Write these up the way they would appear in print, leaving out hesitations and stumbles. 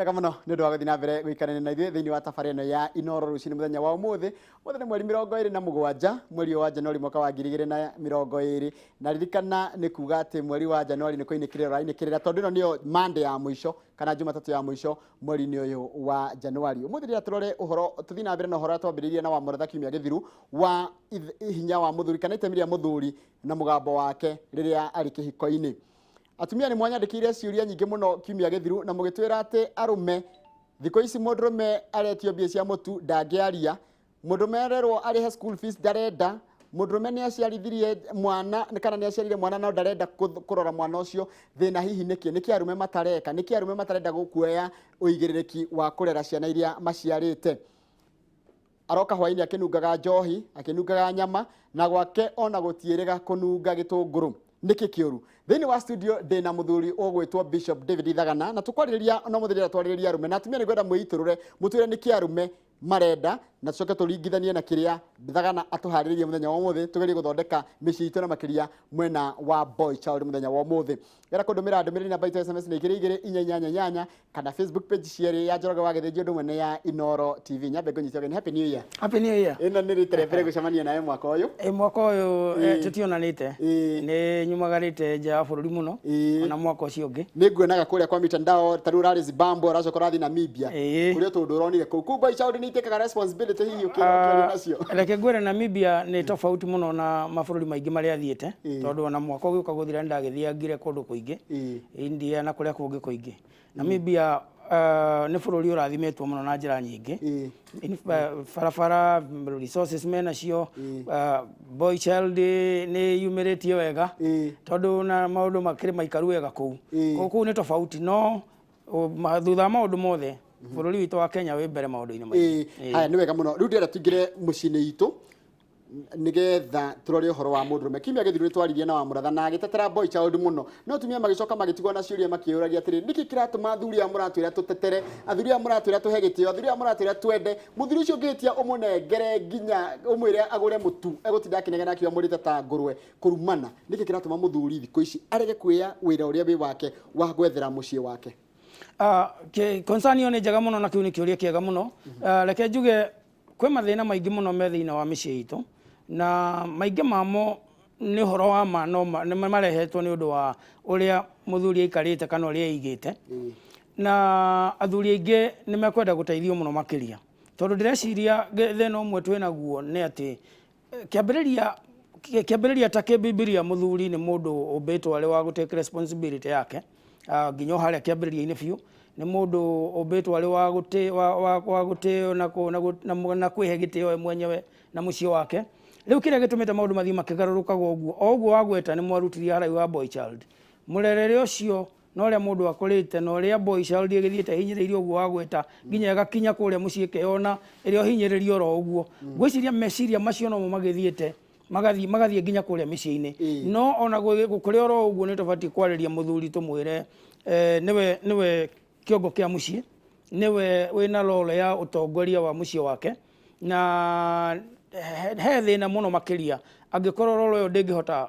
Wega muno nĩ ũndũ wa gũthiĩ na mbere gũikarania na ithuĩ thĩinĩ wa tabarĩra ĩno ya Inooro rũcinĩ mũthenya wa ũmũthĩ. Mũthenya nĩ mweri 27 mweri wa Januari mwaka wa 2020, na ririkana nĩ kuga atĩ mweri wa Januari nĩ kũinĩkĩrĩra tondũ ĩno nĩyo Monday ya mũico kana Jumatatu ya mũico mweri-inĩ ũyũ wa Januari. Ũmũthĩ rĩrĩa tũrore ũhoro, tũthiĩ na mbere na ũhoro twambĩrĩirie na wa Mũratha Kiumia Gĩthiru wa hinya wa mũthuri kana itemi rĩa mũthuri na mũgambo wake rĩrĩa arĩ kĩhiko-inĩ. Atumia nĩ mwanyandĩkĩire ciũria nyingĩ mũno Kiumia Gĩthiru na mũgĩtwĩra atĩ arume thikũ ici mũndũrũme aretio mbia cia mũtu ndangĩaria, mũndũrũme arerwo arĩhe school fees ndarenda, mũndũrũme nĩ aciarithirie mwana kana nĩ aciarire mwana no ndarenda kũrora mwana ũcio. Thĩna hihi nĩkĩ arume matareka, nĩkĩ arume matarenda kuoya ũigĩrĩrĩki wa kũrera ciana iria maciarĩte. Aroka hwainĩ akĩnungaga njohi, akĩnungaga nyama, na gwake ona gũtiĩrĩga kũnunga gĩtũngũrũ. Nĩkĩ kĩũru? Thĩinĩ wa studio ndĩna mũthuri ũgwĩtwo Bishop David Thagana, na tũkwarĩrĩria no mũthenya twarĩrĩria arume na atumia nĩngwenda mwĩitũrũre mũtwĩre nĩkĩ arume marenda, na tucoke tũringithanie na kĩrĩa Thagana atũharĩrĩirie mũthenya wa ũmũthĩ, tũgerie gũthondeka mĩciĩ itũ na makĩria mwena wa Boy Child mũthenya wa ũmũthĩ. Gera kũndũmĩra ndũmĩrĩri namba itũ SMS nĩ 22488 kana Facebook page cierĩ ya Njoroge wa Gĩthĩnjĩ ũndũ mwene ya Inooro TV. Nyambe ngũnyitio ũgeni. Happy New Year. Happy New Year. Ĩno nĩ rita rĩa mbere gũcemania nawe mwaka ũyũ. Mwaka ũyũ tũtionanĩte, nĩ nyumagarĩte nja ya bũrũri mũno ona mwaka ũcio ũngĩ. Nĩ nguonaga kũrĩa kwa mitandao ta rĩu ũrarĩ Zimbabwe, ũracoka ũrathiĩ Namibia, kũrĩa tũndũ ũronire kũu. Boy Child nĩ itĩkaga responsibility hihi ũkĩaria nacio. Reke ngwĩre Namibia nĩ tofauti mũno na mabũrũri maingĩ marĩa thiĩte, tondũ ona mwaka ũgĩũka gũthira ndagĩthiangire kũndũ kũingĩ, India na kũrĩa kũngĩ kũingĩ. Namibia nĩ bũrũri ũrathimetwo mũno na njĩra nyingĩ, barabara, resources menacio. Boy Child nĩ yumĩrĩtie wega tondũ na maũndũ makĩrĩ maikaru wega kũu. Kũu nĩ tofauti, no thutha wa maũndũ mothe bũrũri witũ wa Kenya wĩ mbere maũndũ-inĩ maingĩ. Haya, nĩ wega mũno. Rĩu ndĩrenda tũingĩre mũciĩ-inĩ itũ nĩgetha tũrore ũhoro wa mũndũrũme. Kiumia Gĩthiru nĩ twaririe na wa Mũratha na agĩtetera Boy Child mũno, no atumia magĩcoka magĩtigwo na ciũria makĩũragia atĩrĩ, nĩkĩ kĩratũma athuri aya mũratwĩra tũtetere, athuri aya mũratwĩra tũhe gĩtĩo, athuri aya mũratwĩra twende, mũthuri ũcio ũngĩtia ũmũnengere nginya ũmwĩre agũre mũtu egũtinda akĩnegena akiuga mũrĩte ta ngũrwe kũrumana. Nĩkĩ kĩratũma mũthuri thikũ ici arege kuoya wĩra ũrĩa wĩ wake wa gwethera mũciĩ wake? Concern ĩyo nĩ njega mũno na kĩu nĩ kĩũria kĩega mũno. Reke njuge kwĩ mathĩna maingĩ mũno me thĩinĩ wa mĩciĩ itũ, na maingĩ mamo nĩ ũhoro wa ma no marehetwo nĩ ũndũ wa ũrĩa mũthuri aikarĩte kana ũrĩa aigĩte. Na athuri aingĩ nĩ mekwenda gũteithio mũno makĩria, tondũ ndĩreciria thĩna ũmwe twĩ naguo nĩ atĩ kĩambĩrĩria ta kĩbibilia mũthuri nĩ mũndũ ũmbĩtwo arĩ wa gũtake responsibility yake, nginya harĩa kĩambĩrĩria-inĩ biũ nĩ mũndũ ũmbĩtwo arĩ wa gũtĩo na kwĩhe gĩtĩo we mwenyewe na mũciĩ wake. Rĩu kĩrĩa gĩtũmĩte maũndũ mathiĩ makĩgarũrũkaga ũguo o ũguo wagweta nĩ mwarutirie haraihu wa Boy Child. Mũrerere ũcio na ũrĩa mũndũ akũrĩte na ũrĩa Boy Child ĩgĩthiĩte hinyĩrĩirio ũguo wagweta nginya ĩgakinya kũrĩa mũciĩ keyona ĩrĩa hinyĩrĩrio oro ũguo. Ngwĩciria meciria macio no magĩthiĩte magathiĩ nginya kũrĩa mĩciĩ-inĩ. No ona kũrĩ oro ũguo nĩ tũbatiĩ kwarĩria mũthuri tũmwĩre nĩwe kĩongo kĩa mũciĩ, nĩwe wĩna role ya ũtongoria wa mũciĩ wake, na he thĩna mũno makĩria angĩkorwo role ĩyo ndĩngĩhota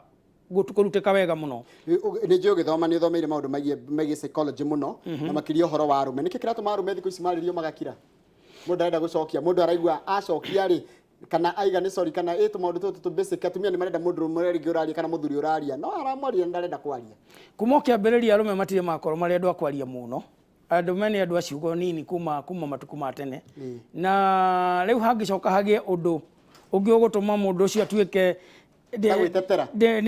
kũrutĩka wega mũno. Nĩ njũĩ ũgĩthoma nĩ ũthomeire maũndũ megiĩ psychology mũno na makĩria ũhoro wa arume. Nĩkĩ kĩratũma arume thikũ ici marĩrio magakira? Mũndũ arenda gũcokia, mũndũ araigua acokia rĩ kana aiga nĩ sorry kana maũndũ tũtũ basic. Atumia nĩ marenda mũndũ rĩngĩ ũraria kana mũthuri ũraria, no aramwaria ndarenda kwaria. Kuma kĩambĩrĩria arume matirĩ makorwo marĩ andũ a kwaria mũno, andũ nĩ andũ a ciugo nini kuma matukũ ma tene. Na rĩu hangĩcoka hagĩe ũndũ ũngĩ ũgũtũma mũndũ ũcio atuĩke nĩ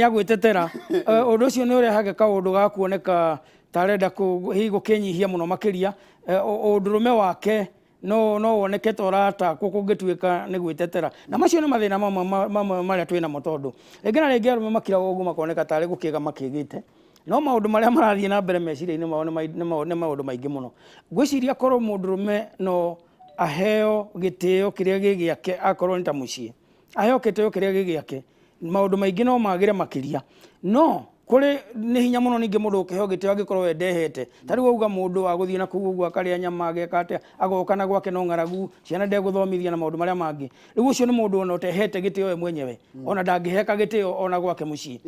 agwĩtetera, ũndũ ũcio nĩ ũrehaga kaũndũ ga kuoneka ta arenda hihi gũkĩnyihia mũno makĩria ũndũrũme wake, no woneke ta ũratakwo kũngĩtuĩka nĩ gwĩtetera. Na macio nĩ mathĩna mamwe marĩa twĩ namo, tondũ rĩngĩ na rĩngĩ arume makiraga ũguo makoneka tarĩ gũkĩga makĩgĩte, no maũndũ marĩa marathiĩ na mbere meciria-inĩ mao nĩ maũndũ maingĩ mũno. Ngwĩciria korwo mũndũrũme no aheo gĩtĩo kĩrĩa gĩ gĩake, akorwo nĩ ta mũciĩ aheo gĩtĩo kĩrĩa gĩ gĩake, maũndũ maingĩ no magĩre makĩria. No kũrĩ nĩ hinya mũno ningĩ mũndũ ũkĩheo gĩtĩo angĩkorwo we ndehete. Ta rĩu auga mũndũ wa gũthiĩ na kũu ũguo akarĩa nyama ageka atĩa, agoka na gwake no ng'aragu, ciana ndegũthomithia na maũndũ marĩa mangĩ. Rĩu ũcio nĩ mũndũ ona ũtehete gĩtĩo we mwenyewe, ona ndangĩheka gĩtĩo ona gwake mũciĩ.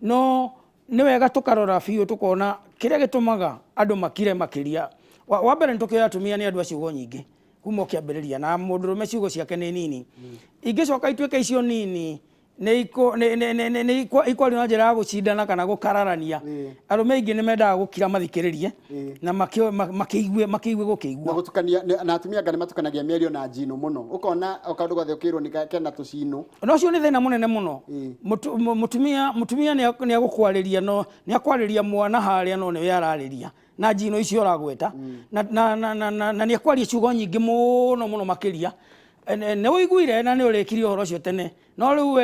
No nĩ wega tũkarora biũ tũkona kĩrĩa gĩtũmaga andũ makire makĩria wa mbere ntukio atumia ni andu a ciugo nyingi kuma ukiambiriria na mundurume ciugo ciake ni nini ingicoka ituike icio nini ni ikwari na njira ya gucindana kana gukararania arume ingi ni mendaga gukira mathikiririe na makiigue gukigua na gutukania na atumia ngani matukanagia mĩario na njino muno ukona ukaundu gwathe ukirwo ni kena tucino no cio ni thina munene muno mutumia ni agukwariria no ni akwariria mwana haria no ni yarariria na njino icio uragweta na ni akwaria ciugo nyingi muno makiria ne uiguire na ni urikiri uhoro cio tene no riu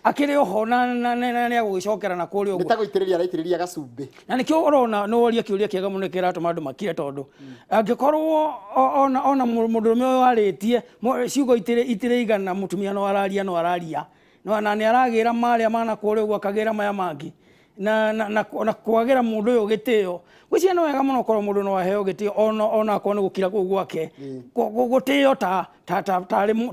akiri oho na ni agugicokera na kuri uguo nitaguitiriria araitiriria gacumbi na nikio urona no woria kiuria kiega muno kiratuma andu makire tondu angikorwo ona mundurume uyu aritie ciugo itire igana mutumia no araria no na ni aragira maria mana kuri uguo akagira maya mangi na kwagira mundu uyu gitio gwiciana no wega muno korwo mundu no aheo gitio ona akwo ni gukira kuu gwake gutio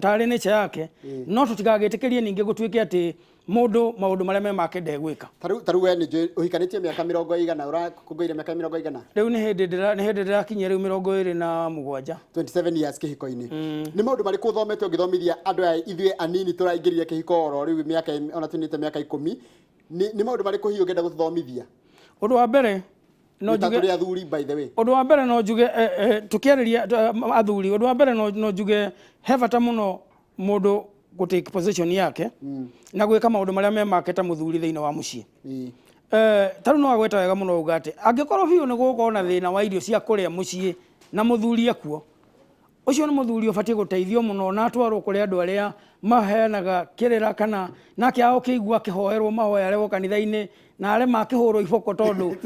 tari nature yake no tutigagitikirie ningi gutuike ati mundu maundu maria me make ndegwika taru we ni uhikanitie miaka 100 urakunguire miaka 100 riu ni hindi ndirakinyia riu 27 27 years kihiko-ini ni maundu mariku uthomete ungithomithia andu aya ithuĩ anini turaingiririe kihiko oro riu miaka ona tunite miaka 10 ni maundu mariku hiyo ngenda guthomithia undu wa mbere no juge athuri by the way undu wa mbere no juge tukiariria athuri undu wa mbere no juge he bata muno mundu gutake position yake na gwika maundu maria me make ta muthuri thiini wa mucii taru no agweta wega muno ugate angikorwo biu ni gukorwo na thina wa irio cia kuria mucii na muthuri akuo ucio ni muthuri ubatie guteithio muno na atwarwo kuri andu aria maheanaga kirira kana nake ao kiigua kihoerwo mahoya rewo kanitha-ini na are makihurwo iboko tondu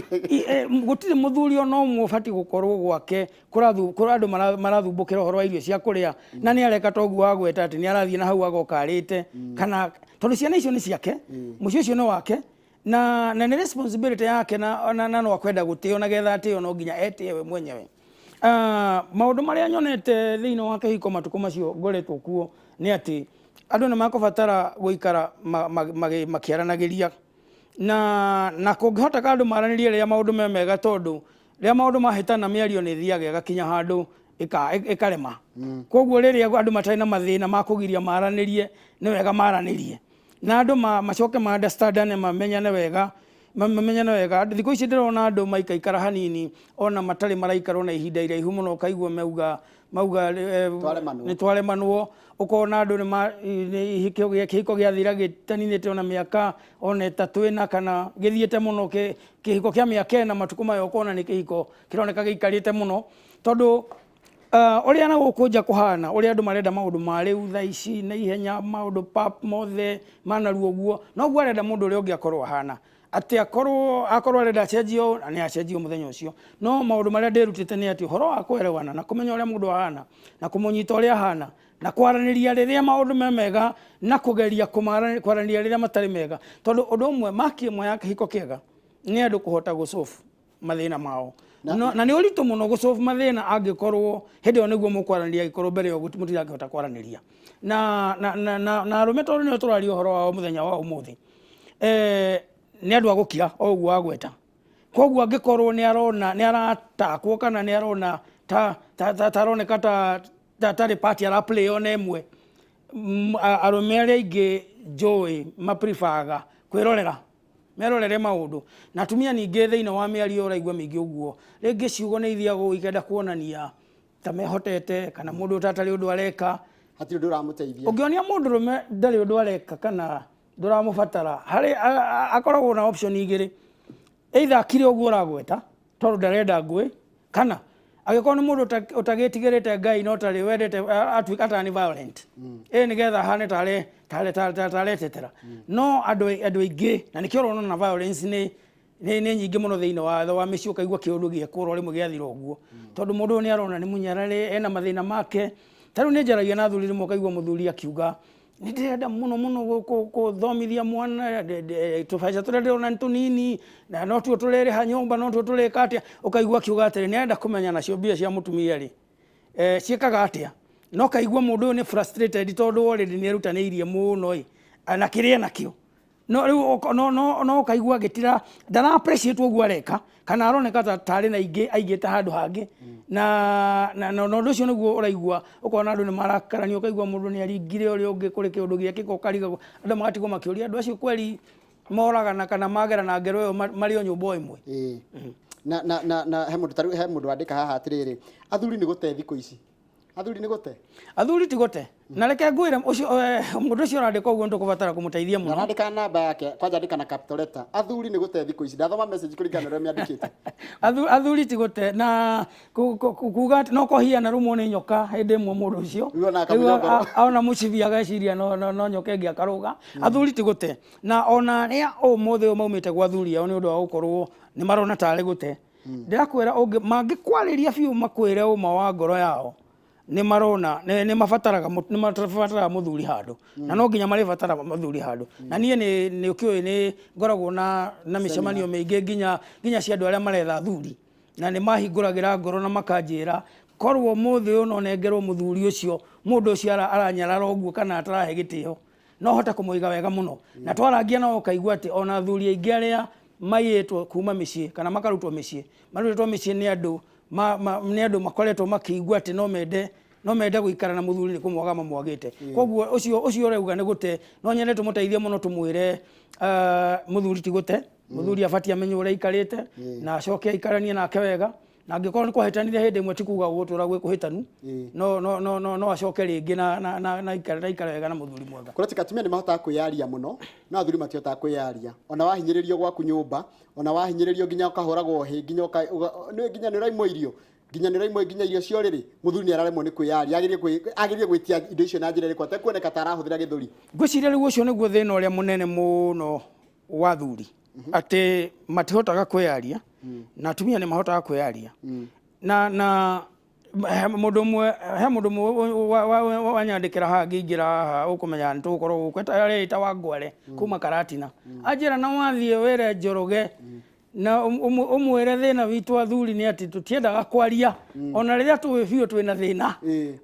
gutire muthuri ono umwe ubatie gukorwo gwake kura andu marathumbukira uhoro wa irio cia kuria na ni areka toguo agweta ati ni arathie na hau agokarite kana tondu ciana icio ni ciake mucio ucio ni wake na ni responsibility yake na no akwenda gutio na getha atio no nginya etie we mwenyewe maundu maria nyonete thiini wa kihiko matuku macio ngoretwo kuo ni ati andu ni makubatara guikara makiaranagiria na kungihota kandu maranirie ria maundu me mega tondu ria maundu mahitana miario ni thiaga igakinya handu ikarema koguo riria andu matari na mathina makugiria maranirie ni wega maranirie na andu macoke ma understandane mamenyane wega thiku ici ndirona andu maikaikara hanini ona matari maraikara na ihinda iraihu muno kaigua mauga ni twaremanwo ukona andu ni kihiko giathira gitaninite ona miaka ona 3 ina kana githiete muno kihiko kia miaka na matuku mayo ukona ni kihiko kironeka giikarite muno tondu uria na gukunja kuhana uria andu marenda maundu mariu tha ici na ihenya maundu pap mothe manaruo guo no guo arenda mundu uria ungi akorwo hana ati akorwo arenda cenjio na ni acenjio muthenya ucio no maundu maria ndirutite ni ati horo wa kwerewana na kumenya uria mundu ahana na kumunyita uria ahana na kwaraniria riria maundu me mega na kugeria kwaraniria riria matari mega tondu undu umwe maki imwe ya kihiko kiega ni andu kuhota gusolve mathina mao na ni uritu muno gusolve mathina angikorwo hindi ona niguo mukwaraniria ikorwo mbere yo mutirangihota kwaraniria na arume tondu ni turaria horo wa muthenya wa umuthi ni andu agukira oguo agweta koguo angikorwo ni aratakwo kana ni arona taroneka tari party ara play ona emwe arume aria ingi njui maprefaga kwirorera merorere maundu na atumia ningi thiini wa miario uraigua mingi uguo ringi ciugo ni ithiagwo ikenda kuonania ta mehotete kana mundu utatari undu areka hati undu uramuteithia ungionia mundu rume ndari undu areka kana nduramubatara hari akoragwo na option igiri either akire uguo uragweta tondu ndarenda ngui kana agikorwo ni mundu utagitigirite ngai no tari wendete atuika tani violent ni getha hane taretetera no andu aingi na nikio urona na violence ni nyingi muno thiini wa micio kaigua kiundu giekwo rimwe giathira uguo tondu mundu ni arona ni munyarare ena mathina make taru ni njaragia na athuri rimwe kaigua muthuri akiuga ni ndirenda muno kuthomithia mwana tubaica turia ndirona ni tunini na no tuo turereha nyumba no tuo tureka atia ukaigua kiuga atiri ni enda kumenya nacio mbia cia mutumia ri ciekaga atia no kaigua mundu ni frustrated tondu already ni erutaniirie muno na kiria nakio no kaigua gitira ndara appreciate uguo areka kana aroneka tari na ingi aigite handu hangi na ndu cio niguo uraigua ukona andu ni marakarania ukaigua mundu ni aringire uri ungi kuri kiundu giake kokariga andu magatigwo makiuria andu acio kweli moragana kana magera na ngero yo mari o nyumba imwe na he mundu wandika haha atiriri athuri ni gute thiko ici athuri ni gute athuri ti gute na reke ngwire ucio mundu ucio urandika uguo ndukubatara kumuteithia muno arandika namba yake kwanja andika na capital letter athuri ni gute thiko ici ndathoma message kuringana na uria miandikite athuri ti gute na kuga no kohia rumwo ni nyoka hindi imwe mundu ucio ona mucibia ageciria no nyoka ingi akaruga athuri ti gute na ona ria umuthe maumite gwa athuri ao ni undu wa gukorwo ni marona tari gute ndirakwira mangikwariria biu makwire uma wa ngoro yao ni marona ni mafataraga muthuri handu na no nginya maribatara muthuri handu na nie ni ukioi ni ngoragwo na micemanio mingi nginya cia andu aria maretha thuri na ni mahinguragira ngoro na makanjira korwo muthi uno nengerwo muthuri ucio mundu ucio aranyarara uguo kana atarahe gitio no hota kumuiga wega muno na twarangia na ukaigua ati ona thuri aingi aria mayetwo kuma micii kana makarutwo micii marutwo micii ni andu ni andu makoretwo makiigua ati no mende guikara na muthuri ni kumwaga mamwagite koguo ucio ureuga ni gute no nyene tumuteithie muno tumwire muthuri ti gute muthuri abatie amenye uria ikarite na acoke aikaranie nake wega na angikorwo ni kuhitanire hindi imwe ti kuga gutura gwe kuhitanu no acoke ringi na ikare wega na muthuri mwega kuretika tumia ni mahotaga kwiyaria muno na athuri matihotaga kwiyaria ona wahinyiririo gwaku nyumba ona wahinyiririo nginya ukahoragwo hi nginya ni uraimwo irio nginya ni uraimwo nginya irio cio riri muthuri ni araremwo ni kwiyaria agirie gwitia indo icio na njira iri kwate kuoneka ta arahuthira githuri ngwiciria riu ucio niguo thina uria munene muno wa athuri ati matihotaga kwiyaria na atumia ni mahotaga kwiyaria na mundu mwe wanyandikira ha ngingira haha ukumenya ntukorwo gukweta rita wa ngware kuma Karatina ajira na wathie were Njoroge na umwere thina witu athuri ni ati tutiendaga kwaria ona riria tuwi biu twina thina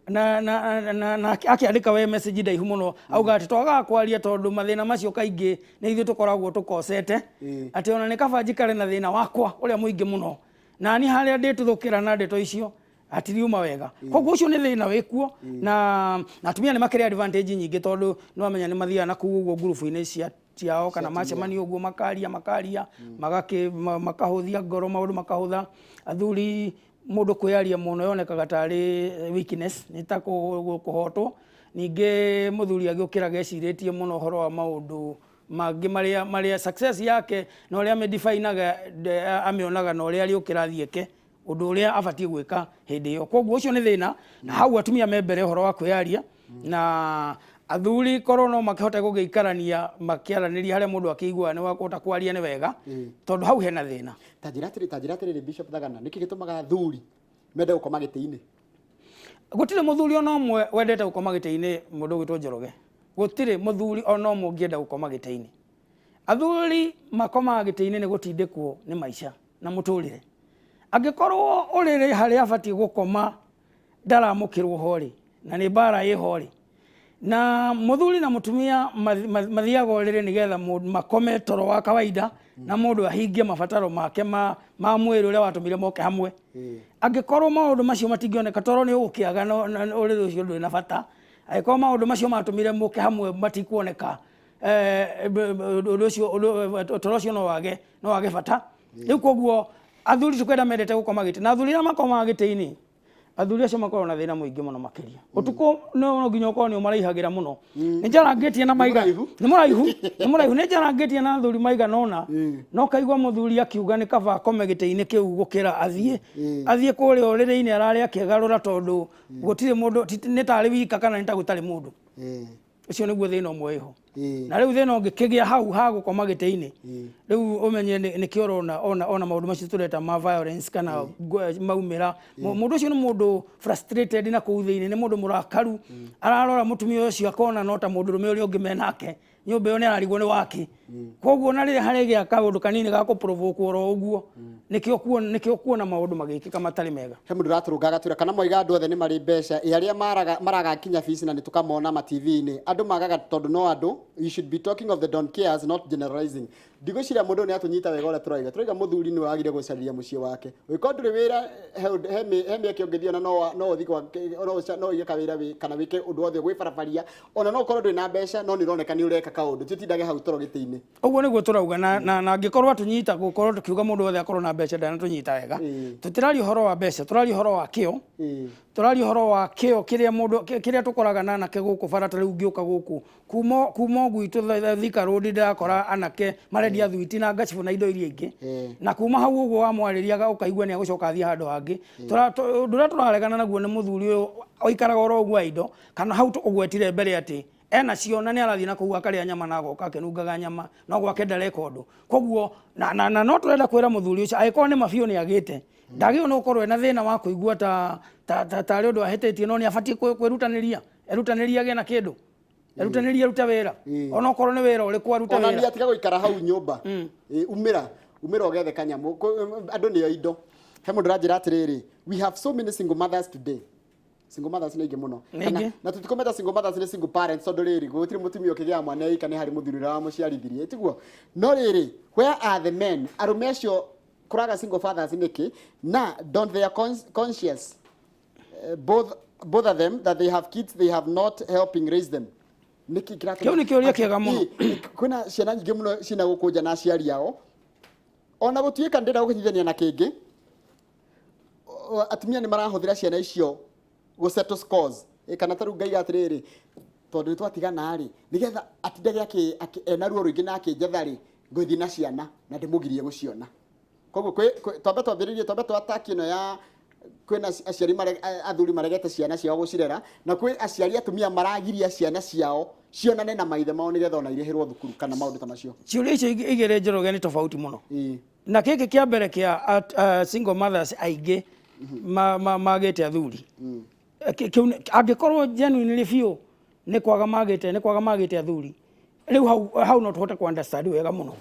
na akiandika we message ndaihu muno auga ati twaga kwaria tondu mathina macio kaingi ni ithu tukoragwo tukosete ati ona ni kaba njikare na thina wakwa uria muingi muno na ni haria ndituthukira na ndeto icio atiriuma wega koguo ucio ni thina wikuo na atumia ni makiri advantage nyingi tondu no amenya ni mathia na kuguo group-ini ciao kana macemani uguo makaria makahuthia ngoro maundu makahutha athuri mundu kwiyaria muno yonekaga tari weakness ni ta kuhotwo ningi muthuri agiukira geciritie muno horo wa maundu mangi maria success yake na uria amedefinaga amionaga na uria ariukira thieke undu uria abatie gwika hindi iyo koguo ucio ni thina na hau atumia membere horo wa kwiyaria na athuri korwo no makihota gugiikarania makiaraniria haria mundu akigua ni wakota kwaria ni wega tondu hau hena thina tajiratiri Bishop Thagana niki gitumaga athuri mende gukoma giti-ini gutire muthuri ona umwe wendete gukoma giti-ini mundu gwitwo Njoroge gutire muthuri ona umwe ungienda gukoma giti-ini athuri makoma giti-ini ni gutindikwo ni maisha na muturire angikorwo urire haria abatie gukoma ndaramukirwo hori na ni bara ye hori na muthuri na mutumia mathiaga urire nigetha makome toro wa kawaida na mundu ahingie mabataro make ma mwiri uria watumire moke hamwe angikorwo maundu macio matingioneka toro ni ukiaga no urire ucio nduri na bata aikorwo maundu macio matumire moke hamwe matikuoneka toro ucio no wage bata riu koguo athuri tukwenda mendete gukoma giti na athuri na makoma giti-ini athuri acio makorwo na thina muingi muno makiria utuko no nginya ukorwo ni maraihagira muno ni njarangitie na maiga ni muraihu ni njarangitie na athuri maiga nona no kaigwa muthuri akiuga ni kaba akome giti-ini kiu gukira athie kuria urire-ini arari akigarura tondu gutire mundu ni tari wika kana ni ta gutari mundu ucio niguo thina umwe iho na riu thina ungikigia hau ha gukoma giti-ini riu umenye ni kioro ona maundu macio tureta ma violence kana maumira mundu ucio ni mundu frustrated na kuuthiini ni mundu murakaru ararora mutumia ucio akona no ta mundu rume uria ungi menake nyumba iyo ni ararigwo ni waki koguo na riria harigia kaundu kanini ga ku provoke oro uguo nikio kuona maundu magikika matari mega he mundu raturungaga twira kana moiga andu othe ni mari mbeca aria maraga kinya fees na nitukamona ma TV ni andu magaga tondu no andu you should be talking of the don't cares not generalizing ndigociria mundu ni atunyita wega ora turaiga muthuri ni wagire gucaria mucie wake wiko nduri wira he mieke ungithio na no uthi kwa no yeka wira kana wike undu othe gwi barabaria ona no korwo nduri na mbeca no nironeka ni ureka kaundu tutindage hau toro gitiini uguo niguo turauga na ngikorwo atunyita gukorwo tukiuga mundu othe akorwo na mbeca ndana tunyita wega tutirari uhoro wa mbeca turari uhoro wa kio turari uhoro wa kio kiria tukoraga na anake guku barata riu ngiuka guku kuma gwitu Thika Road ndakora anake marendia thwiti na ngacibu na indo iria ingi na kuma hau uguo wa mwariria ukaigua ni agucoka athia handu hangi ndura turaregana naguo ni muthuri uyu oikaraga oro uguo indo kana hau ugwetire mbere ati ena ciona ni arathii na kuua karia nyama na goka kenungaga nyama no gwake ndareka undu koguo na no turenda kwira muthuri ucio aikorwo ni mabio ni agite ndagio no korwo ena thina wa kuigua ta ri undu ahetetie no ni abatie kwirutaniria erutaniria ge na kindu erutaniria ruta wira ona korwo ni wira uri kwa ruta wira ona ni atiga guikara hau nyumba umira ugethe kanyamu andu ni indo he mundu ranjira atiriri we have so many single mothers today single mothers ni ingi muno na tutikometa single mothers ni single parents tondu riri gutiri mutumia ukigia mwana ika ni hari muthurira wa muciarithirie tiguo no riri where are the men arume acio kuraga single fathers niki na don't they are conscious both of them that they have kids they have not helping raise them niki kiratu kio ni kioria kiega muno kuna ciana nyingi muno cina gukunja na aciari ao ona gutuika ndira gukinyithania na kingi atumia ni marahuthira ciana icio go settle scores kana taru ngai atiriri tondu twatigana ri nigetha atindage ena ruo ruingi na akinjethari nguthi na ciana na ndimugirie guciona koguo twambe twambiririe twambe twataki no ya kwina aciari athuri maregete ciana ciao gucirera na kwi aciari atumia maragiria ciana ciao cionane na maithe mao nigetha ona irihirwo thukuru kana maundu ta macio ciuria icio igire njoroge ni tofauti muno na kiki kia mbere kia single mothers aige magete athuri angikorwo genuinely biu ni kwaga magete athuri riu hau no tuhote ku understand wega muno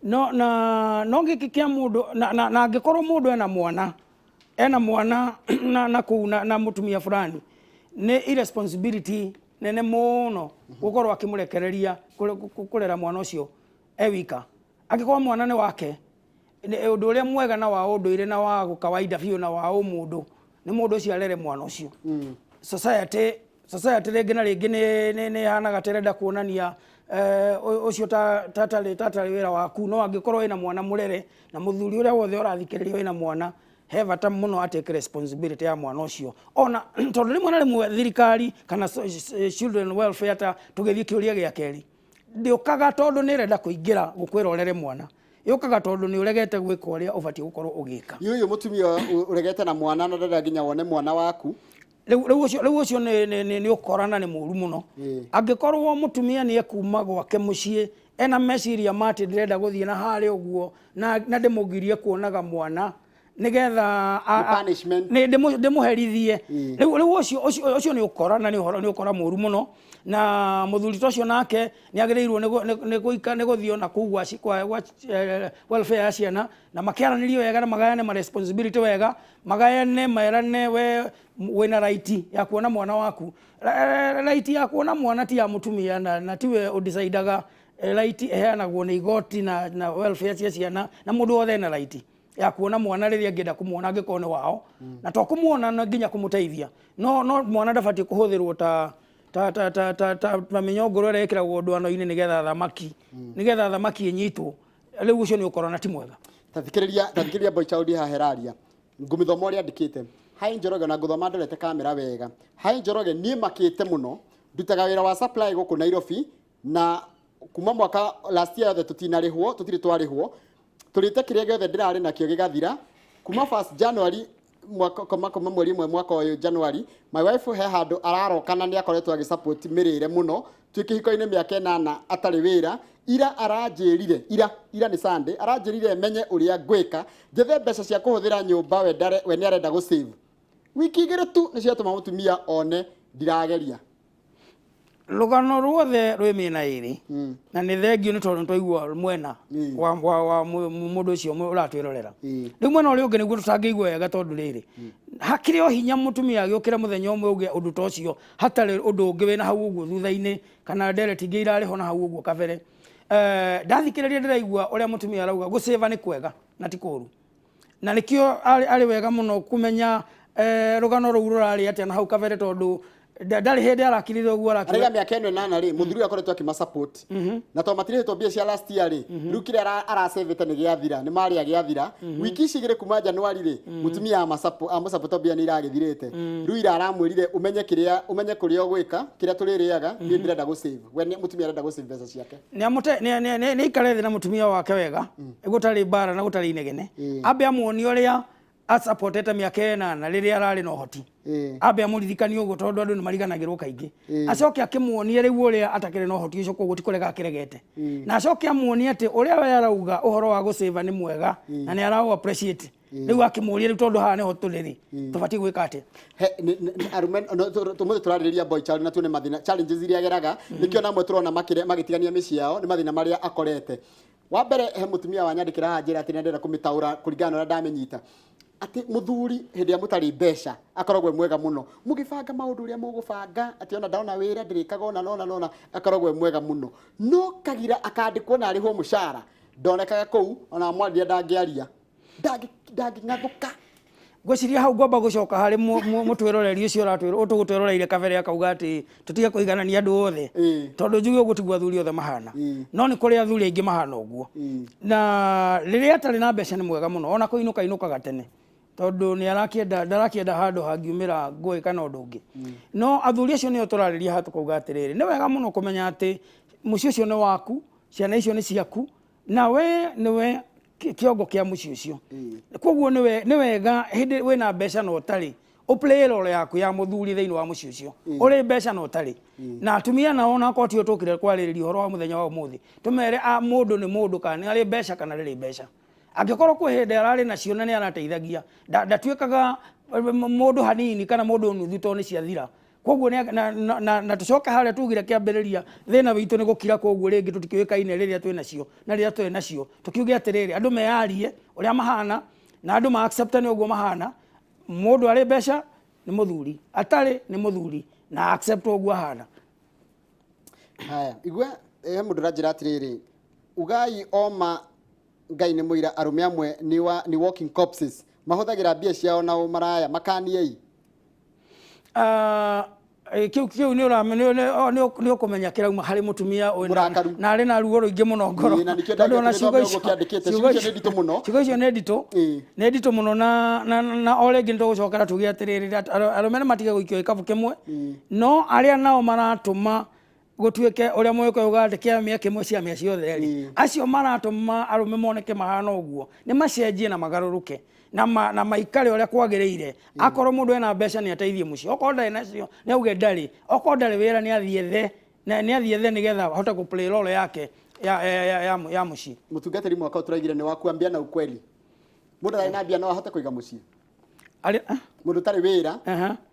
no ngiki kia mundu na angikorwo mundu ena mwana na mutumia fulani ni irresponsibility nene muno gukorwo akimurekereria kurera mwana ucio ewika angikorwo mwana ni wake undu uria mwega na wa unduire na wa kawaida biu na wa umundu ni mundu ucio arere mwana ucio society ringi na ringi ni hanaga terenda kuonania ucio tatari wira waku no angikorwo ina mwana murere na muthuri uria wothe urathikiriria ina mwana he bata muno atake responsibility ya mwana ucio ona tondu rimwe na rimwe thirikari kana children welfare ta tugithie kiuria gia keri ndiukaga tondu ni renda kuingira gukwira urere mwana yukaga tondu ni uregete gwika uria ubatie gukorwo ugika yuyu mutumia uregete na mwana na ndenda nginya wone mwana waku riu ucio ni ukorana ni muru muno angikorwo mutumia ni ekuma gwake mucie ena meciria mati ndirenda guthie na hari uguo na ndimugirie kuonaga mwana nigetha ni ndimuherithie riu ucio ni ukorana ni ukora muru muno na muthuri tocio nake ni agirirwo ni guika ni guthio na kugwa kwa welfare ya ciana na makiaranirio wega na magayane ma responsibility wega magayane merane we wina right ya kuona mwana waku right ya kuona mwana ti ya mutumia na tiwe udecidaga right heanagwo ni igoti na welfare ya ciana na mundu othe na right ya kuona mwana riria ngenda kumuona ngikone wao na to kumuona na nginya kumuteithia no mwana ndabatie kuhuthirwo ta mamenyo ngoro rekiragwo ndwano-ini nigetha thamaki inyitwo riu ucio ni ukorona ti mwega tathikiriria boy child haheraria ngumithoma uria andikite hai Njoroge na nguthoma ndorete kamera wega hai Njoroge ni makite muno ndutaga wira wa supply guku Nairobi na kuma mwaka last year yothe tutiri twarihwo turite kiria giothe ndirari nakio gigathira kuma 1 January mwaka mweri mwe mwaka uyu January my wife he handu ararokana ni akoretwo agisupport mirire muno twikihiko-ini miaka 8 atari wira ira aranjirire ira ni Sunday aranjirire menye uria ngwika njethe mbeca cia kuhuthira nyumba we ni arenda gu save wiki igiri tu ni ciatuma mutumia one ndirageria rugano ruothe rwi mina iri na ni thengio ni tondu twaigua mwena wa mundu ucio uratwirorera riu mwena uria ungi niguo tutangĩigua wega tondu riri hakiri o hinya mutumia agiukira muthenya umwe uge undu ta ucio hatari undu ungi wina hau uguo thutha-ini kana ndereti ingi irari ho na hau uguo kabere ndathikiriria ndiraigua uria mutumia arauga guceva ni kwega na ti kuru na nikio ari wega muno kumenya rugano ruu rurari atia na hau kabere tondu ndari hindi arakirire uguo ariga miaka eno 8 ri muthuri akoretwo akima support na to matirĩtwo mbia cia last year ri riu kire arasevete ni giathira ni mari agiathira wiki icigire kuma January ri mutumia amasapoto mbia ni iragithirite riu ira aramwirire umenye kuria gwika kiria tuririaga ni ndirenda gu save we ni mutumia arenda gu save pesa ciake ni ikare na mutumia wake wega gutari bara na gutari inegene ambe amuoni uria asupportete miaka 8 riria arari na uhoti ambe amuririkani uguo tondu andu ni mariganagirwo kaingi acoke akimuonie riu uria atakire na uhoti ucio koguo tikurega akiregete na acoke amuonie ati uria we arauga uhoro wa gusave ni mwega na ni arau appreciate riu akimuonie riu tondu haha niho turiri tubati gwika atia arume tumuthi turariria boy child na tune mathina challenges iria ageraga nikio namwe turona magitigania micii yao ni mathina maria akorete wa mbere he mutumia wanyandikira ha njira ati ndenda kumitaura kuringana na ndamenyita ati muthuri hindi ya mutari mbeca akoragwe mwega muno mugibanga maundu uria mugubanga ati ona ndaona wira ndirikaga ona nona akoragwe mwega muno no kagira akandikwo na ariho mushara ndonekaga kuu ona mwaria ndangiaria ndathuka gwiciria hau ngomba gucoka hari mutwiroreri ucio uratwira utugutwiroreire kabere akauga ati tutige kuiganania andu othe tondu njugi uguo tigwa athuri othe mahana no ni kuri athuri aingi mahana uguo na riria atari na mbeca ni mwega muno ona kuinukaga tene tondu ni ndarakienda handu hangiumira ngui kana undu ungi no athuri acio nio turariria hatu kuuga atiriri ni wega muno kumenya ati muci ucio ni waku ciana icio ni ciaku na we niwe kiongo kia muci ucio koguo ni wega hindi wina mbeca no tari uplay role yaku ya muthuri thiini wa muci ucio uri mbeca no tari na atumia naona ko ti utukire kwaririria horo wa muthenya wa umuthi tumere mundu ni mundu kana ari mbeca kana riri mbeca angikorwo kwi hindi arari nacio na ni arateithagia ndatwikaga mundu hanini kana mundu nuthu to ni ciathira koguo na tucoka haria tugire kiambiriria thina witu ni gukira koguo ringi tutikiwikaine riria twi nacio na riria twi nacio tukiuge atiriri andu meyarie uria mahana na andu ma accept ni uguo mahana mundu ari mbeca ni muthuri atari ni muthuri na accept uguo hana haya igwe mundu ranjira atiriri ugai oma ngai ni muira arume amwe ni walking corpses mahuthagira mbia ciao na umaraya makaniei kiu ni uramenya ni ukumenya kirauma hari mutumia na ari na ruo ruingi muno ngoro tondu ona ciugo icio ni ndito muno na orengi nitugucokera tuge atiriri arume ni matige guikio ikabu kimwe no aria nao maratuma gutwike uria mweko ugate kia miaka imwe cia mia ciothe ri acio maratuma arume moneke mahana uguo ni macenjie na magaruruke na maikare uria kwagiriire akorwo mundu ena mbeca ni ateithie muci okorwo ndari nacio ni auge ndari okorwo ndari wira ni athiethe nigetha ahote ku play role yake ya muci mutungatiri mwaka turaigire ni wakuambia na ukweli mundu ndari na mbia no ahote kuiga muci mundu tari wira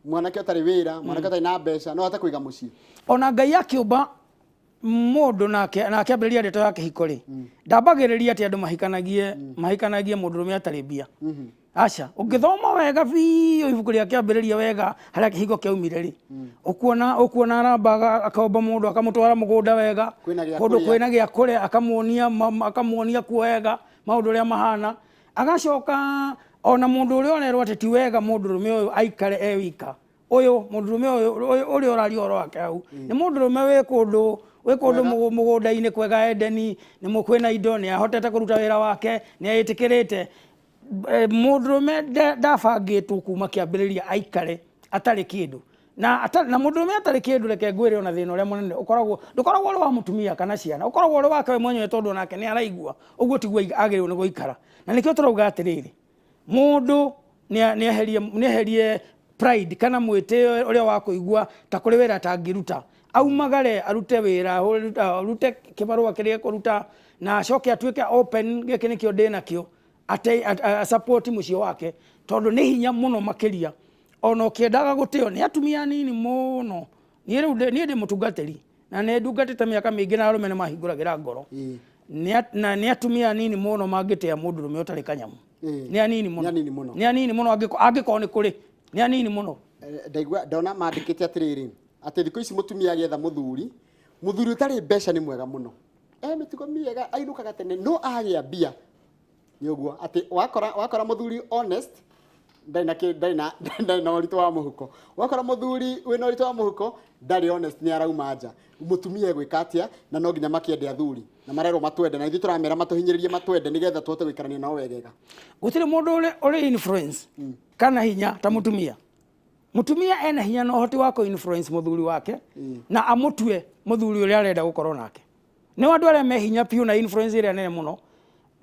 mwanake utari wira mwanake utari na mbeca no ahote kuiga muci ona ngai akiumba mundu nake ambiriria ndeto yake hikori ndambagiriria ati andu mahikanagie mundurume atari mbia acha ungithoma wega biu ibuku ria kiambiriria wega haria kihigo kiaumire ri ukuona arambaga akaomba mundu akamutwara mugunda wega kundu kwina gia kuria akamuonia ku wega maundu ria mahana agacoka ona mundu uria onerwo ati ti wega mundurume uyu aikare ewika uyu mundurume uyu urari horo wake au ni mundurume wi kundu mugunda-ini kwega Edeni ni mukwina indo ni ahotete kuruta wira wake ni aitikirite mundurume ndabangitwo kuma kiambiriria aikare atari kindu na mundurume atari kindu reke ngwire ona thina uria munene ndukoragwo uri wa mutumia kana ciana ukoragwo uri wake we mwenyewe tondu nake ni araigua uguo tiguo agiriwe ni guikara na nikio turauga atiriri mundu ni eherie pride kana mwitio uria wa kuigua ta kuri wira tangiruta aumagare arute wira arute kibarua kiria kuruta na acoke atwike open giki nikio ndina kio support mucio wake tondu ni hinya muno makiria ona ukiendaga gutio ni atumia nini muno niĩ rĩu niĩ ndĩ mũtungatĩri na nĩ ndungatĩte mĩaka mĩingĩ na arũme nĩ mahingũragĩra ngoro na nĩ atumia anini mũno mangĩtĩa mũndũrũme ũtarĩ kanyamu nĩ anini mũno angĩkorwo nĩ kũrĩ nĩ anini mũno. Ndaigua ndona mandĩkĩte atĩrĩrĩ atĩ thikũ ici mũtumia agĩetha mũthuri ũtarĩ mbeca nĩ mwega mũno mĩtugo mĩega ainũkaga tene no agĩa mbia nĩ ũguo atĩ wakora mũthuri honest ndarĩ na ũritũ wa mũhuko wakora mũthuri wĩna ũritũ wa mũhuko ndarĩ honest nĩ arauma nja mũtumia gwĩka atĩa na no nginya makĩende athuri na marerwo matwende na ithuĩ tũramera matũhinyĩrĩrie matwende nĩgetha tũhote gũikarania nao wegega. Gũtirĩ mũndũ ũrĩ influence kana hinya ta mũtumia. Mũtumia ena hinya na ũhoti wa kũ-influence mũthuri wake na amũtue mũthuri ũrĩa arenda gũkorwo nake. Nĩ andũ arĩa me hinya piũ na influence ĩrĩa nene mũno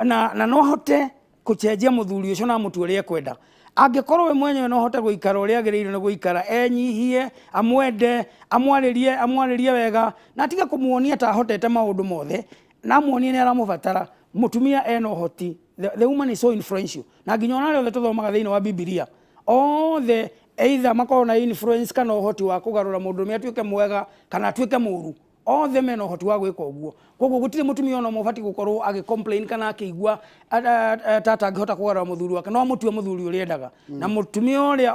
na no hote kũcenjia mũthuri ũcio na mũtu ũrĩa ekwenda. Angĩkorwo we mwenyewe no hote gũikara ũrĩa agĩrĩire nĩ gũikara enyihie amwende amwarĩrie wega na atige kũmuonia ta ahotete maũndũ mothe na amuonie nĩ aramũbatara. Mũtumia ena ũhoti, the woman is so influential na nginya ona rĩothe tũthomaga thĩinĩ wa Bibilia othe either makorwo na influence kana ũhoti wa kũgarũra mũndũrũme atuĩke mwega kana atuĩke mũũru othe mena ũhoti wa gwĩka ũguo. Koguo gũtirĩ mũtumia ona mũbati gũkorwo agĩcomplain kana akĩigua tata angĩhota kũgarũra mũthuri wake no amũtue mũthuri ũrĩa endaga. Na mũtumia ũrĩa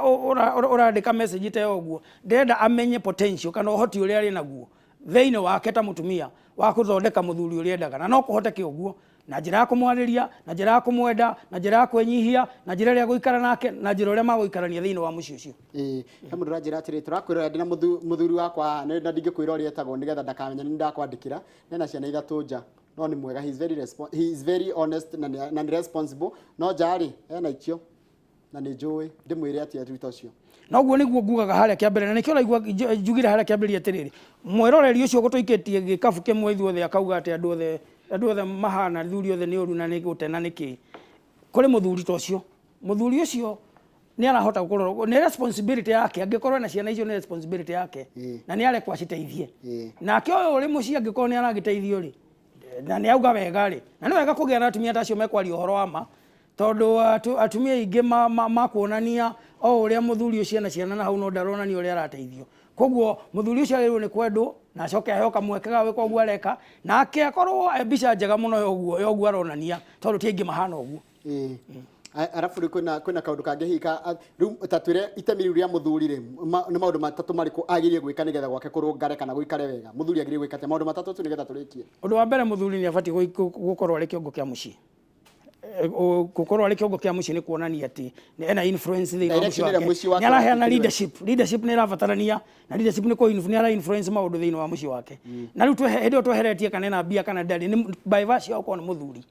ũrandĩka message ta ũguo ndĩrenda amenye potential kana ũhoti ũrĩa arĩ naguo thĩinĩ wake ta mũtumia wa gũthondeka mũthuri ũrĩa endaga na no kũhoteke ũguo na njĩra ya kũmwarĩria na njĩra ya kũmwenda na njĩra ya kwĩnyihia na njĩra ya gũikara nake na njĩra ũrĩa magũikarania thĩinĩ wa mũciĩ ũcio. He mũndũ ũranjĩra atĩrĩ tũrakwĩrora ndĩ na mũthuri wakwa na ndingĩkwĩra ũrĩa etagwo nĩgetha ndakamenya nĩ ndakwandĩkĩra na ciana ithatũ nja no nĩ mwega he is very honest na nĩ responsible no njarĩ ena ikio na nĩ njũĩ ndĩmwĩre atĩa tuta ũcio. Noguo nĩguo ngugaga harĩa kĩambere na nĩkĩo ũraigua njugire harĩa kĩambĩrĩria atĩrĩrĩ mwĩroreri ũcio gũtũikĩtie gĩkabu kĩmwe ithuothe akauga atĩ andũ othe mahana thuri othe nĩ ũru na nĩ gũtena nĩkĩ kũrĩ mũthuri ta ũcio. Mũthuri ũcio nĩ arahota gũkorwo nĩ responsibility yake angĩkorwo na ciana icio nĩ responsibility yake na nĩ arekwo aciteithie nake ũyũ ũrĩ mũciĩ angĩkorwo nĩ aragĩteithio rĩ na nĩ auga wega rĩ na nĩ wega kũgĩa na atumia ta acio mekwaria ũhoro wa ma tondũ atumia aingĩ makuonania ũrĩa mũthuri ũcio na ciana na hau no ndaronania ũrĩa arateithio. Koguo mũthuri ũcio agĩrĩirwo nĩ kwendwo na acoke aheo kamweke ga gwĩka ũguo areka nake akorwo mbica njega mũno yoguo aronania tondũ ti aingĩ mahana ũguo. Arabu kwĩna kaũndũ kangĩhika rĩu ta twĩre itemi rĩu rĩa mũthuri rĩ nĩ maũndũ matatũ marĩkũ agĩrĩire gwĩka nĩgetha gwake kũrũngare kana gũikare wega mũthuri agĩrĩire gwĩka atĩa maũndũ matatũ tu nĩgetha tũrĩkie. Ũndũ wa mbere mũthuri nĩ abatiĩ gũkorwo arĩ kĩongo kĩa mũciĩ. Gũkorwo arĩ kĩongo kĩa mũciĩ nĩ kuonania atĩ ena influence thĩinĩ wa mũciĩ wake. Nĩ araheana leadership nĩ ĩrabatarania na leadership nĩ ara influence maũndũ thĩinĩ wa mũciĩ wake. Na rĩu hĩndĩ ĩyo tweheretie kana ena mbia kana ndarĩ by virtue of nĩ mũthuri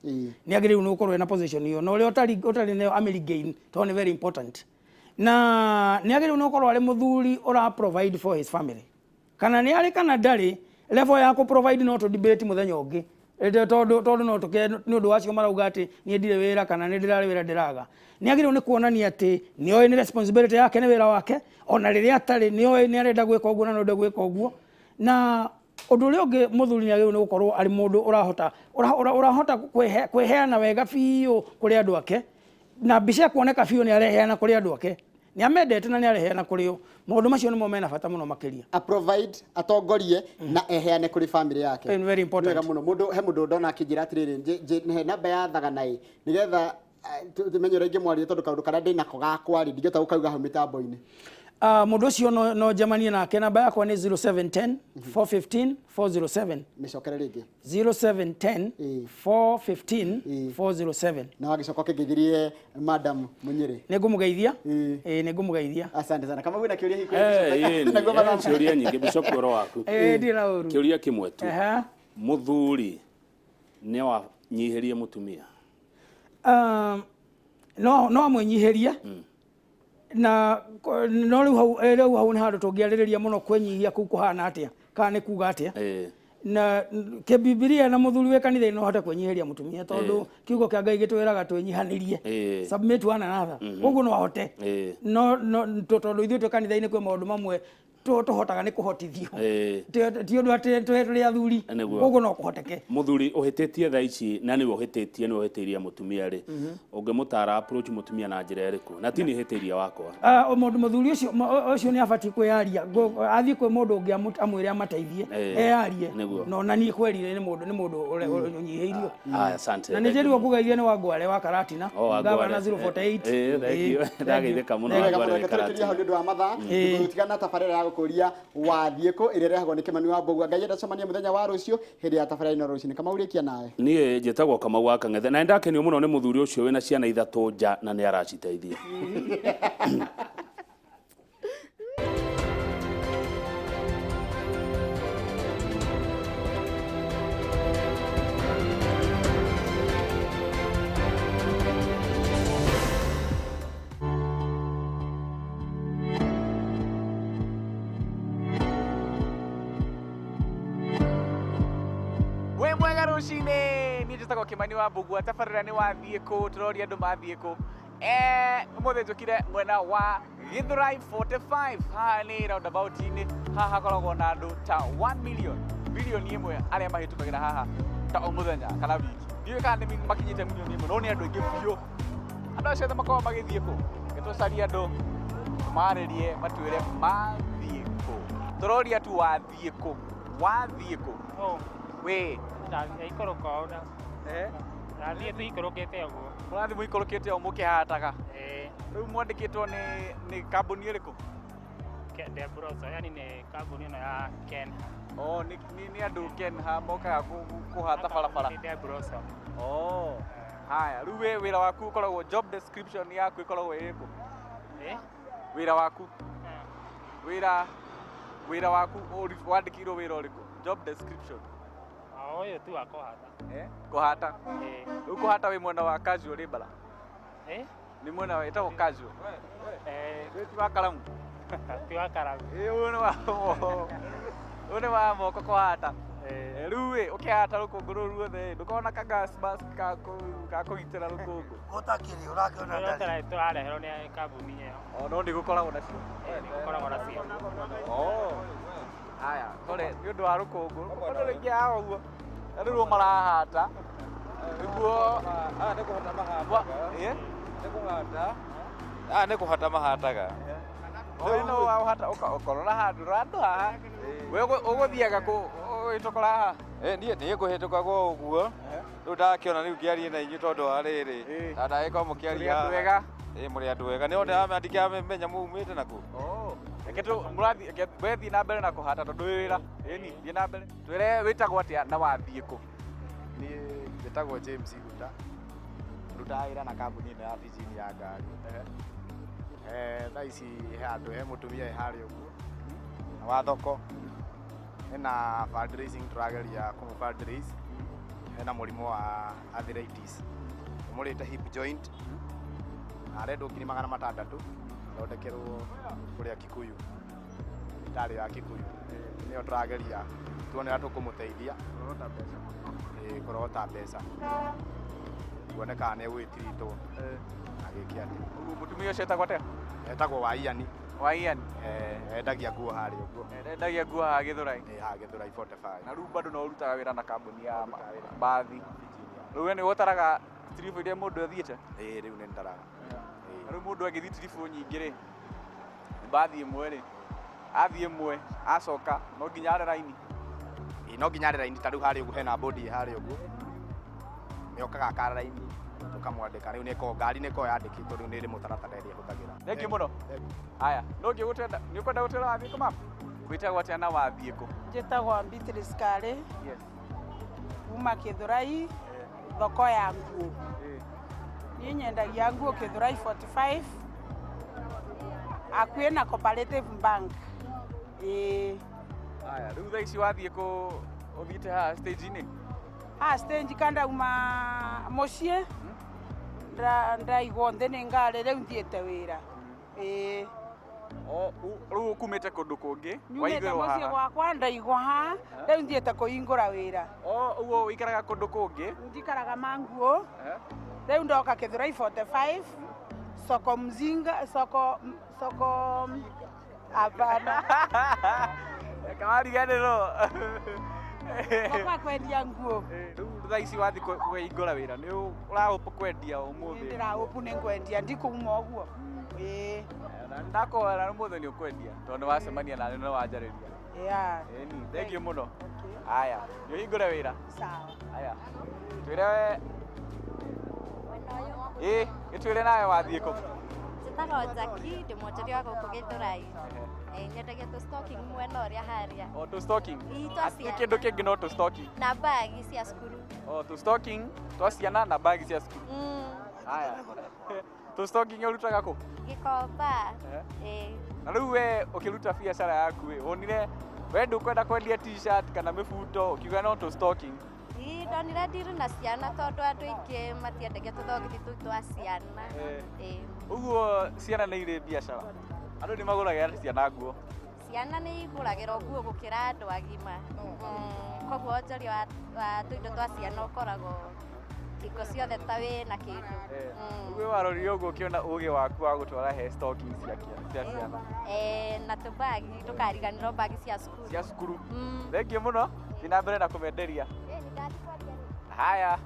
nĩ agĩrĩirwo nĩ gũkorwo ena position ĩyo na ũrĩa ũtarĩ nayo amiri gain tondũ nĩ very important na nĩ agĩrĩirwo nĩ gũkorwo arĩ mũthuri ũra provide for his family kana nĩ arĩ kana ndarĩ level ya kũ provide no to debate mũthenya ũngĩ tondũ no tũke nĩ ũndũ wacio marauga atĩ niĩ ndirĩ wĩra kana nĩ ndĩrarĩ wĩra ndĩraga. Nĩ agĩrĩirwo nĩ kuonania atĩ nĩ oĩ nĩ responsibility yake nĩ wĩra wake ona rĩrĩa atarĩ nĩ oĩ nĩ arenda gwĩka ũguo na no ndenda gwĩka ũguo. Na ũndũ ũrĩa ũngĩ mũthuri nĩ agĩrĩirwo nĩ gũkorwo arĩ mũndũ ũrahota kwĩheana wega biũ kũrĩ andũ ake na mbica kuoneka biũ nĩ areheana kũrĩ andũ ake nĩ amendete na nĩ areheana kũrĩ o maũndũ macio nĩmo mena bata mũno makĩria. A provide atongorie na eheane kũrĩ family yake. Very important. Wega mũno he mũndũ ndona akĩnjĩra atĩrĩrĩ he namba ya thagana nĩgetha tumenye ũrĩa ingĩmwarĩria tondũ kaũndũ karĩa ndĩnako gakwa ndingĩhota gũkauga hau mĩtambo-inĩ. Mũndũ ũcio no njamanie nake namba yakwa nĩ 0710 415 407. Mĩcokere rĩngĩ 0710 415 407. Na wagĩcoka ũkĩngeithirie Madam Munyiri. Nĩ ngũmũgeithia nĩ ngũmũgeithia. Asante sana kama wĩna kĩũria hiko kĩũria nyingĩ Bishop ũhoro waku. Ndirĩ na ũru. Kĩũria kĩmwe tu mũthuri nĩ wanyihirie mũtumia no amwenyihirie na no rĩu hau nĩ handũ tũngĩarĩrĩria mũno kwĩnyihia kũu kũhana atĩa kana nĩ kuga atĩa na Bibilia na mũthuri wĩ kanitha-inĩ no hote kwĩnyihiria mũtumia tondũ kiugo kĩa Ngai gĩtwĩraga twĩnyihanĩrie submit one another ũguo no ahote no tondũ ithuĩ twĩ kanitha-inĩ kwĩ maũndũ mamwe tuhotaga ni kuhotithio ti undu ati tuli athuri koguo no kuhoteke muthuri uhititie tha ici na ni uhititie ni uhitiria mutumia ri ungimutara approach mutumia na njira iriku na ti ni hitiria wakwa mundu muthuri ucio ni abati kwiaria athii kwi mundu ungi amwire amateithie earie no na ni kweri ni mundu unyiheirio asante na ni njeri kugeithia ni wangware wa Karatina gavana 048 ndageithika muno wangware Karatina ndu wa mathaa gutigana tabarira ya gukuria wathieko ire rehagwo ni Kimani wa Mbugua Ngai ndacemania muthenya wa rucio hindi ya tabarira ino rucio Kamaurikia nawe nie njitagwo Kamau wa Kang'ethe na ndakenio muno ni muthuri ucio wina ciana ithatu nja na ni araciteithia ni njitagwo Kimani wa Mbugua tabarira ni wathie ku turoria andu mathie ku umuthe njukire mwena wa Githurai 45 haha ni roundabout ini haha koragwo na andu ta 1 million bilioni imwe aria mahitukagira haha ta umuthenya kana wiki ndiwe kana ni makinyite milioni imwe no ni andu ingi biu andu acio the makao magithie ku gitucaria andu maririe matwire mathie ku turoria tu wathie ku we ndathie ikoroka ona ndathie tu ikorokete uguo murathi muikorokete o mukihataga riu mwandikitwo ni kambuni iriku The Brosa yani ni kambuni ino ya Ken ni andu Ken ha mokaga kuhata barabara The Brosa haya riu wira waku ukoragwo job description yaku ikoragwo iriku wira waku wira waku wandikirwo wira uriku job description oyo tu akohata kuhata riu kuhata wi mwena wa casual labor ni mwena wa itago casual wetu wa karamu ti wa karamu une wa moko kuhata riu ukihata rukungu ruru ruothe ndukona ka gas mask ka kugitira rukungu utakiri urakiona ndari turareherwo ni kambuni iyo no ndigukoragwo nacio ndigukoragwo nacio haya tole ni undu wa rukungu andu ringi hao uguo riu marahata niguo ni kuhata mahataga ni kuhata mahataga no wahata ukorora handu randu haha we uguthiaga ku itokora haha nie ni kuhitukago uguo riu ndakiona riu kiarie na inyu tondu wa riri na ndagika mukiaria andu wega muri andu wega ni onda ndikamenya mumite naku ketu murathi wethi na mbere na kuhata tondu wira ni thie na mbere twire witagwo atia na wathie ku ni njitagwo James ndutaira na kambuni ino ya tijini ya ngari thaa ici he andu he mutumia ihari uguo na wa thoko ena fundraising turageria kumu fundraise ena murimu wa arthritis umurite hip joint arendwo 600,000 thondekerwo kuria Kikuyu ndari ya Kikuyu nio turageria tuone tukumuteithia kurota mbeca kuoneka ni gwitirito agikia ati mutumia ucio etagwo atia etagwo Waiani endagia nguo hari uguo endagia nguo ha Githurai ha Githurai 45 na riu bado no urutaga wira na kambuni ya bathi riu we ni wotaraga trifu iria mundu athiite riu ni ndaraga riu mundu agithi trifu nyingi ri bathi imwe ri athie imwe acoka no nginya are raini no nginya are raini ta riu hari uguo hena body hari uguo niokaga kara raini tukamwandika riu niko ngari niko yandikitwo riu ni mutaratara iria hutagira thengi muno haya no ngigutenda ni ukwenda gutera wathie ku map witagwo atia na wathie ku njitagwo Beatrice Kale kuma Githurai thoko ya nguo ni nyendagia nguo Githurai 45 akuye na Cooperative Bank haya riu thaa ici wathie ku uthiite ha stage ini stage kanda uma mucie ndaigwo nthi ni ngari riu thiete wira riu kumite kundu kungi nyumite mucie gwakwa ndaigwo ha riu thiete kuhingura wira uguo wikaraga kundu kungi ndikaraga manguo riu ndoka Githurai 45 soko mzinga soko Hapana. Kama riganiro. Kwa kwendia nguo. Rĩu thaa ici wathi kũhingũra wĩra nĩ ũrahopa kwendia ũmũthĩ. Ndĩrahopu nĩ kwendia ndikuma ũguo. Ĩĩ. Ndakwĩra ũmũthĩ nĩ ũkwendia tondũ nĩ wacemania na nĩ wanjarĩria. Yeah. Ĩni, thengiũ mũno. Haya, nĩ ũhingũre wĩra. Sawa. Haya. Twĩre gĩtwĩre nawe wathiĩ kũ? Njĩtagwo Jackie, ndĩ mwonjoria wa gũkũ Gĩthũrai. Nyendagia tũ stocking mwena ũrĩa harĩa. O tũ stocking? Twa Nĩ kĩndũ kĩngĩ no tũ stocking? Na bagi cia cukuru. O tũ stocking twa ciana na bagi cia cukuru. Haya. Tũ stocking ũrutaga kũ? Gĩkomba. Na rĩu we ũkĩruta biacara yaku wonire we ndũkwenda kwendia t-shirt kana mĩbuto ũkiuga no tũ stocking? Ndonire ndiru na ciana tondũ andũ aingĩ matiendagia tũthogithi tũu twa ciana. Ũguo ciana nĩ irĩ biacara? Andũ nĩ magũragĩra ciana nguo? Ciana nĩ igũragĩra nguo gũkĩra andũ agima. Koguo wonjoria wa tũindo twa ciana ũkoragwo hingo ciothe ta wĩna kĩndũ. Ũguo warorire ũguo ũkĩona ũgĩ waku wa gũtwara he stocking cia ciana? Na tũbagi tũkariganĩrwo bagi cia cukuru. Cia cukuru? Thengiũ mũno, thiĩ na mbere na kũmenderia. Haya.